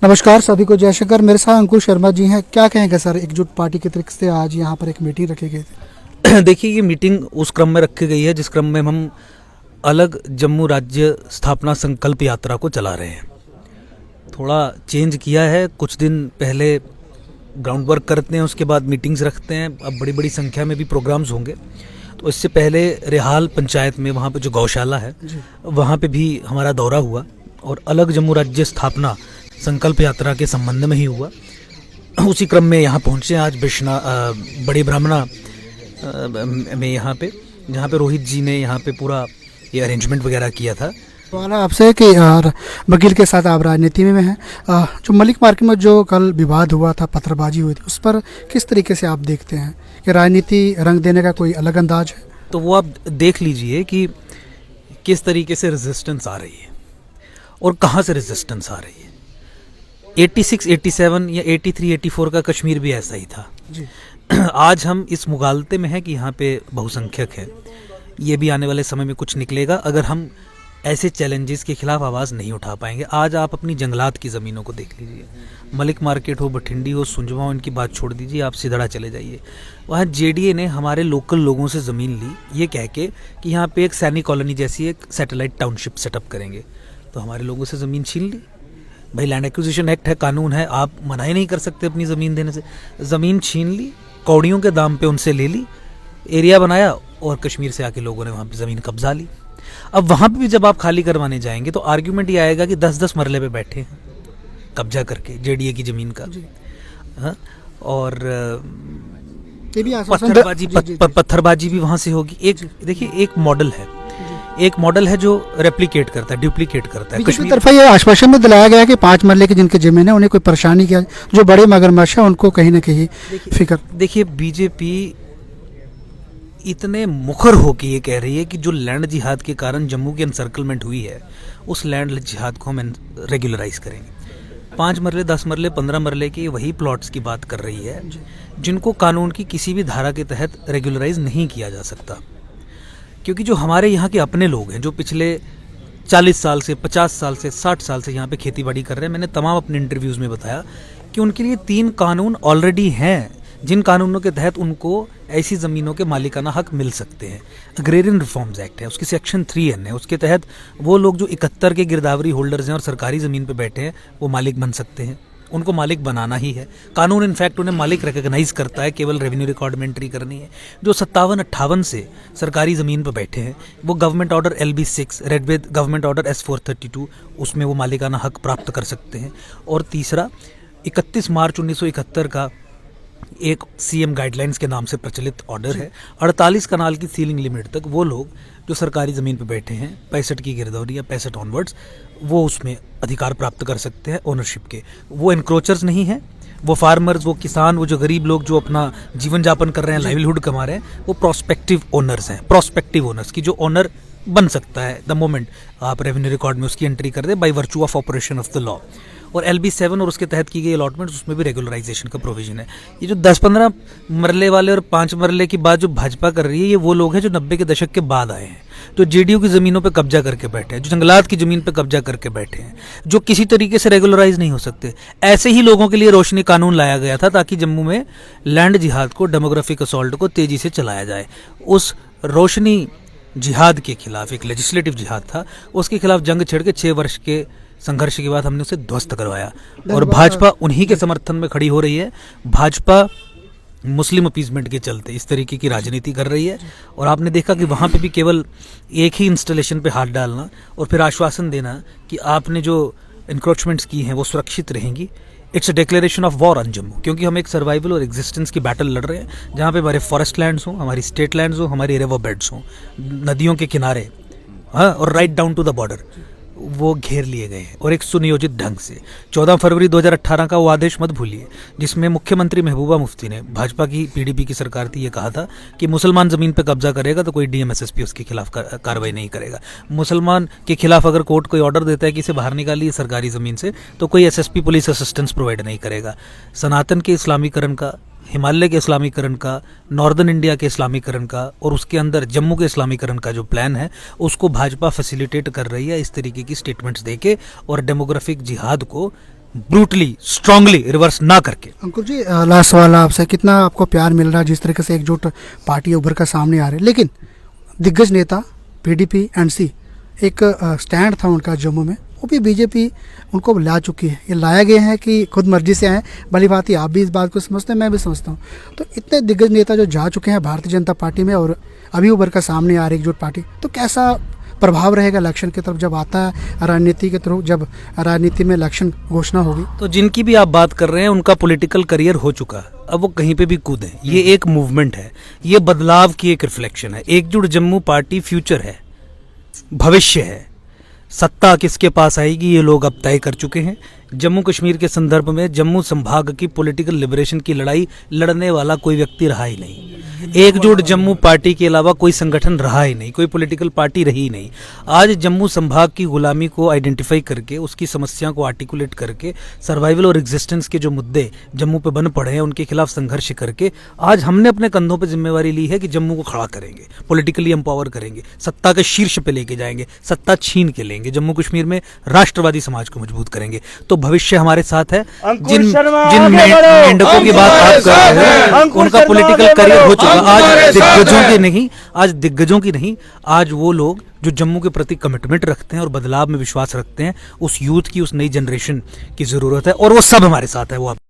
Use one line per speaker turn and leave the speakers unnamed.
नमस्कार सभी को, जयशंकर। मेरे साथ अंकुर शर्मा जी हैं। क्या कहेंगे सर, एकजुट पार्टी के तरीके से आज यहाँ पर एक मीटिंग रखी गई थी?
देखिए, ये मीटिंग उस क्रम में रखी गई है जिस क्रम में हम अलग जम्मू राज्य स्थापना संकल्प यात्रा को चला रहे हैं। थोड़ा चेंज किया है, कुछ दिन पहले ग्राउंड वर्क करते हैं, उसके बाद मीटिंग्स रखते हैं। अब बड़ी बड़ी संख्या में भी प्रोग्राम्स होंगे। तो इससे पहले रिहाल पंचायत में, वहाँ पे जो गौशाला है, वहाँ पे भी हमारा दौरा हुआ और अलग जम्मू राज्य स्थापना संकल्प यात्रा के संबंध में ही हुआ। उसी क्रम में यहाँ पहुँचे आज बड़ी ब्राह्मणा में, यहाँ पे जहाँ पे रोहित जी ने यहाँ पे पूरा ये अरेंजमेंट वगैरह किया था।
सवाल आपसे कि वकील के साथ आप राजनीति में हैं, जो मलिक मार्केट में जो कल विवाद हुआ था, पत्थरबाजी हुई थी, उस पर किस तरीके से आप देखते हैं कि राजनीति रंग देने का कोई अलग अंदाज है?
तो वो आप देख लीजिए कि किस तरीके से रेजिस्टेंस आ रही है और कहाँ से रेजिस्टेंस आ रही है। 86, 87 या 83, 84 का कश्मीर भी ऐसा ही था
जी।
आज हम इस मुगालते में हैं कि यहाँ पे बहुसंख्यक है। ये भी आने वाले समय में कुछ निकलेगा अगर हम ऐसे चैलेंजेस के खिलाफ आवाज़ नहीं उठा पाएंगे। आज आप अपनी जंगलात की ज़मीनों को देख लीजिए, मलिक मार्केट हो, बठिंडी हो, सुंजवा हो, इनकी बात छोड़ दीजिए, आप सिधड़ा चले जाइए। वहाँ जेडीए ने हमारे लोकल लोगों से ज़मीन ली ये कह के कि यहाँ पे एक सैनिक कॉलोनी जैसी एक सैटेलाइट टाउनशिप सेटअप करेंगे। तो हमारे लोगों से ज़मीन छीन ली। भाई, लैंड एक्विजिशन एक्ट है, कानून है, आप मना ही नहीं कर सकते अपनी ज़मीन देने से। ज़मीन छीन ली, कौड़ियों के दाम पे उनसे ले ली, एरिया बनाया और कश्मीर से आके लोगों ने वहाँ पे ज़मीन कब्जा ली। अब वहाँ पे भी जब आप खाली करवाने जाएंगे तो आर्ग्यूमेंट ये आएगा कि 10-10 मरले पे बैठे हैं कब्जा करके जेडीए की ज़मीन का। हाँ, और पत्थरबाजी भी वहाँ से होगी। एक देखिए, एक मॉडल है जो रेप्लिकेट करता है, डुप्लीकेट करता है।
कश्मीर तरफ ये आश्वासन में दिलाया गया कि 5 मरले की जिनकी जमीन है उन्हें कोई परेशानी क्या, जो बड़े मगरमच्छ है उनको कहीं ना कहीं फिक्र।
देखिए, बीजेपी इतने मुखर होकर ये कह रही है कि जो लैंड जिहाद के कारण जम्मू की एनसर्कलमेंट हुई है, उस लैंड जिहाद को हम रेगुलराइज करेंगे। 5 मरले, 10 मरले, 15 मरले के वही प्लॉट्स की बात कर रही है जिनको कानून की किसी भी धारा के तहत रेगुलराइज नहीं किया जा सकता। क्योंकि जो हमारे यहाँ के अपने लोग हैं, जो पिछले 40 साल से, 50 साल से, 60 साल से यहाँ पे खेती बाड़ी कर रहे हैं, मैंने तमाम अपने इंटरव्यूज़ में बताया कि उनके लिए 3 कानून ऑलरेडी हैं जिन कानूनों के तहत उनको ऐसी ज़मीनों के मालिकाना हक मिल सकते हैं। अग्रेरियन रिफॉर्म्स एक्ट है, उसकी सेक्शन 3N है, उसके तहत वो लोग जो 71 के गिरदावरी होल्डर्स हैं और सरकारी ज़मीन पे बैठे हैं वो मालिक बन सकते हैं। उनको मालिक बनाना ही है। कानून इनफैक्ट उन्हें मालिक रिकॉग्नाइज करता है, केवल रेवेन्यू रिकॉर्ड में एंट्री करनी है। जो 57-58 से सरकारी ज़मीन पर बैठे हैं वो government order LB6, read with government order S432, उसमें वो मालिकाना हक प्राप्त कर सकते हैं। और तीसरा, 31 मार्च 1971 का एक CM गाइडलाइंस के नाम से प्रचलित ऑर्डर है। 48 कनाल की सीलिंग लिमिट तक वो लोग जो सरकारी ज़मीन पे बैठे हैं, 65 की गिरदौरी या 65 ऑनवर्ड्स, वो उसमें अधिकार प्राप्त कर सकते हैं ओनरशिप के। वो एनक्रोचर्स नहीं हैं, वो फार्मर्स, वो किसान, वो जो गरीब लोग जो अपना जीवन यापन कर रहे हैं, लाइवलीहुड कमा रहे हैं, वो प्रोस्पेक्टिव ओनर्स हैं। प्रोस्पेक्टिव ओनर्स की जो ओनर बन सकता है द मोमेंट आप रेवेन्यू रिकॉर्ड में उसकी एंट्री कर दे by virtue of operation of the law. और LB7 और उसके तहत की गई अलॉटमेंट्स, उसमें भी रेगुलराइजेशन का प्रोविजन है। ये जो 10-15 मरले वाले और 5 मरले की बात जो भाजपा कर रही है, ये वो लोग हैं जो 90 के दशक के बाद आए हैं, जो जेडीयू की ज़मीनों पे कब्जा करके बैठे हैं, जो जंगलात की ज़मीन पे कब्जा करके बैठे हैं, जो किसी तरीके से रेगुलराइज नहीं हो सकते। ऐसे ही लोगों के लिए रोशनी कानून लाया गया था ताकि जम्मू में लैंड जिहाद को, डेमोग्राफिक असॉल्ट को तेज़ी से चलाया जाए। उस रोशनी जिहाद के खिलाफ एक लेजिस्लेटिव जिहाद था, उसके खिलाफ जंग छेड़ के 6 वर्ष के संघर्ष के बाद हमने उसे ध्वस्त करवाया। और भाजपा उन्हीं के समर्थन में खड़ी हो रही है। भाजपा मुस्लिम अपीजमेंट के चलते इस तरीके की राजनीति कर रही है। और आपने देखा कि वहाँ पे भी केवल एक ही इंस्टॉलेशन पे हाथ डालना और फिर आश्वासन देना कि आपने जो इंक्रोचमेंट्स की हैं वो सुरक्षित रहेंगी। It's a declaration of war on Jammu, क्योंकि हम एक सर्वाइवल और एग्जिस्टेंस की बैटल लड़ रहे हैं जहाँ पे हमारे फॉरेस्ट लैंड्स हों, हमारी स्टेट लैंड्स हों, हमारी रिवर बेड्स हों, नदियों के किनारे, हाँ, और right down to the border वो घेर लिए गए हैं और एक सुनियोजित ढंग से। 14 फरवरी 2018 का वो आदेश मत भूलिए जिसमें मुख्यमंत्री महबूबा मुफ्ती ने, भाजपा की PDP की सरकार थी, ये कहा था कि मुसलमान ज़मीन पे कब्जा करेगा तो कोई DM SSP उसके खिलाफ कार्रवाई नहीं करेगा। मुसलमान के खिलाफ अगर कोर्ट कोई ऑर्डर देता है कि इसे बाहर निकालिए सरकारी ज़मीन से, तो कोई SSP पुलिस असिस्टेंस प्रोवाइड नहीं करेगा। सनातन के इस्लामीकरण का, हिमालय के इस्लामीकरण का, नॉर्दर्न इंडिया के इस्लामीकरण का और उसके अंदर जम्मू के इस्लामीकरण का जो प्लान है उसको भाजपा फैसिलिटेट कर रही है इस तरीके की स्टेटमेंट्स देके और डेमोग्राफिक जिहाद को ब्रूटली स्ट्रांगली रिवर्स ना करके।
अंकुर जी, लास्ट सवाल आपसे, कितना आपको प्यार मिल रहा है जिस तरीके से एकजुट पार्टी उभर कर सामने आ रही है, लेकिन दिग्गज नेता पीडीपी एनसी एक स्टैंड था उनका जम्मू में, वो भी बीजेपी उनको ला चुकी है। ये लाया गया है कि खुद मर्जी से आए, भली भांति आप भी इस बात को समझते हैं, मैं भी समझता हूँ। तो इतने दिग्गज नेता जो जा चुके हैं भारतीय जनता पार्टी में और अभी उभर कर सामने आ रही एकजुट पार्टी, तो कैसा प्रभाव रहेगा इलेक्शन की तरफ जब आता है राजनीति के थ्रू, जब राजनीति में इलेक्शन घोषणा होगी?
तो जिनकी भी आप बात कर रहे हैं उनका पॉलिटिकल करियर हो चुका है, अब वो कहीं पे भी कूदें। ये एक मूवमेंट है, ये बदलाव की एक रिफ्लेक्शन है। एकजुट जम्मू पार्टी फ्यूचर है, भविष्य है। सत्ता किसके पास आएगी ये लोग अब तय कर चुके हैं। जम्मू कश्मीर के संदर्भ में जम्मू संभाग की पॉलिटिकल लिबरेशन की लड़ाई लड़ने वाला कोई व्यक्ति रहा ही नहीं। एकजुट जम्मू पार्टी के अलावा कोई संगठन रहा ही नहीं, कोई पॉलिटिकल पार्टी रही ही नहीं। आज जम्मू संभाग की गुलामी को आइडेंटिफाई करके, उसकी समस्या को आर्टिकुलेट करके, सर्वाइवल और एग्जिस्टेंस के जो मुद्दे जम्मू पे बन पड़े हैं उनके खिलाफ संघर्ष करके आज हमने अपने कंधों पर जिम्मेवारी ली है कि जम्मू को खड़ा करेंगे, पॉलिटिकली एम्पावर करेंगे, सत्ता के शीर्ष पे लेके जाएंगे, सत्ता छीन के लेंगे, जम्मू कश्मीर में राष्ट्रवादी समाज को मजबूत करेंगे। तो भविष्य हमारे साथ है। जिन मेंढकों की बात आप कर रहे हैं उनका पॉलिटिकल करियर हो चुका। आज दिग्गजों की नहीं, आज वो लोग जो जम्मू के प्रति कमिटमेंट रखते हैं और बदलाव में विश्वास रखते हैं, उस यूथ की, उस नई जनरेशन की जरूरत है और वो सब हमारे साथ है। वो